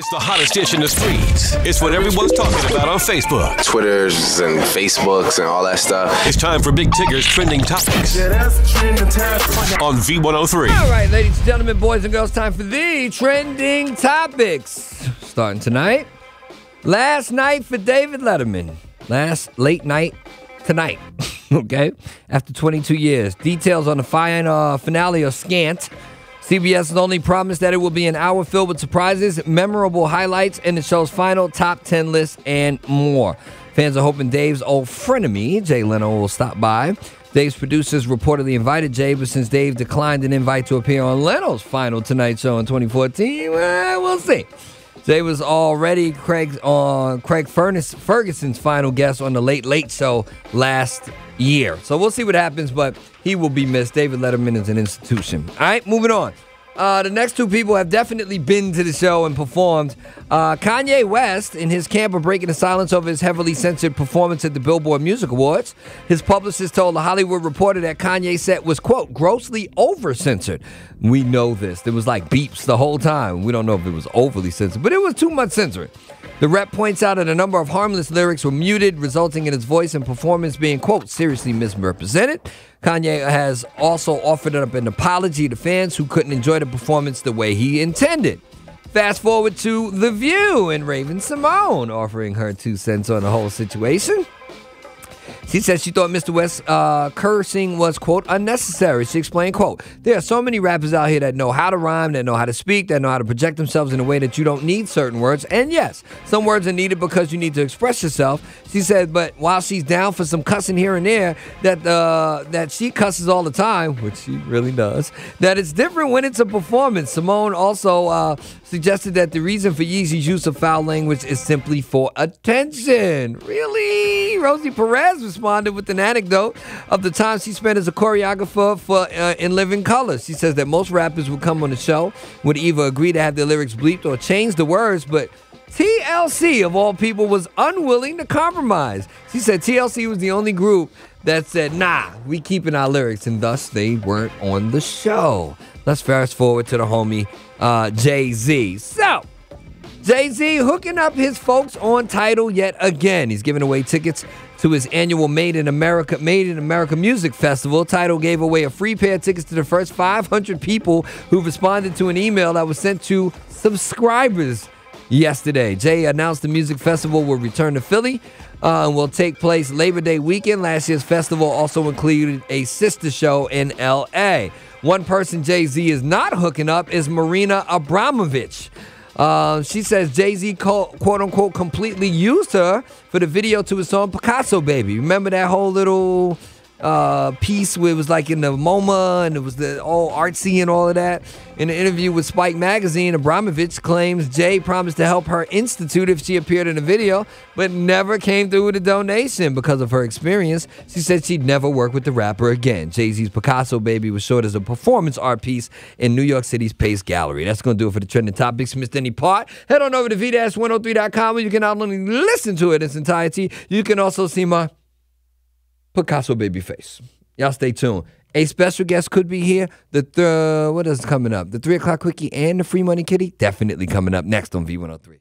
It's the hottest dish in the streets. It's what everyone's talking about on Facebook. Twitters and Facebooks and all that stuff. It's time for Big Tigger's Trending Topics on V103. All right, ladies and gentlemen, boys and girls, time for the Trending Topics. Starting tonight. Last night for David Letterman. Last late night tonight. Okay? After 22 years. Details on the finale are scant. CBS has only promised that it will be an hour filled with surprises, memorable highlights, and the show's final top 10 list and more. Fans are hoping Dave's old frenemy, Jay Leno, will stop by. Dave's producers reportedly invited Jay, but since Dave declined an invite to appear on Leno's final Tonight Show in 2014, well, we'll see. Jay was already Craig Ferguson's final guest on the Late Late Show last year. So we'll see what happens, but he will be missed. David Letterman is an institution. All right, moving on. The next two people have definitely been to the show and performed. Kanye West and his camp are breaking the silence over his heavily censored performance at the Billboard Music Awards. His publicist told The Hollywood Reporter that Kanye's set was, quote, grossly over-censored. We know this. There was like beeps the whole time. We don't know if it was overly censored, but it was too much censoring. The rep points out that a number of harmless lyrics were muted, resulting in his voice and performance being, quote, seriously misrepresented. Kanye has also offered up an apology to fans who couldn't enjoy the performance the way he intended. Fast forward to The View and Raven-Symoné offering her 2 cents on the whole situation. She said she thought Mr. West's cursing was, quote, unnecessary. She explained, quote, there are so many rappers out here that know how to rhyme, that know how to speak, that know how to project themselves in a way that you don't need certain words. And yes, some words are needed because you need to express yourself. She said, but while she's down for some cussing here and there, that she cusses all the time, which she really does, that it's different when it's a performance. Symoné also suggested that the reason for Yeezy's use of foul language is simply for attention. Really? Rosie Perez responded with an anecdote of the time she spent as a choreographer in Living Color. She says that most rappers would come on the show, would either agree to have their lyrics bleeped or change the words, but TLC, of all people, was unwilling to compromise. She said TLC was the only group that said, nah, we keeping our lyrics, and thus they weren't on the show. Let's fast forward to the homie Jay-Z. So, Jay-Z hooking up his folks on Tidal yet again. He's giving away tickets to his annual Made in America Music Festival. Tidal gave away a free pair of tickets to the first 500 people who responded to an email that was sent to subscribers yesterday. Jay announced the music festival will return to Philly and will take place Labor Day weekend. Last year's festival also included a sister show in L.A. One person Jay-Z is not hooking up is Marina Abramovich. She says Jay-Z, quote-unquote, completely used her for the video to his song Picasso Baby. Remember that whole little piece where it was like in the MoMA and it was all artsy and all of that? In an interview with Spike Magazine, Abramovich claims Jay promised to help her institute if she appeared in the video, but never came through with a donation. Because of her experience, she said she'd never work with the rapper again. Jay-Z's Picasso Baby was showed as a performance art piece in New York City's Pace Gallery. That's going to do it for the Trending Topics. Missed any part? Head on over to v-103.com where you can not only listen to it in its entirety, you can also see my Picasso Baby face. Y'all stay tuned. A special guest could be here. What is coming up? The 3 o'clock quickie and the free money kitty definitely coming up next on V103.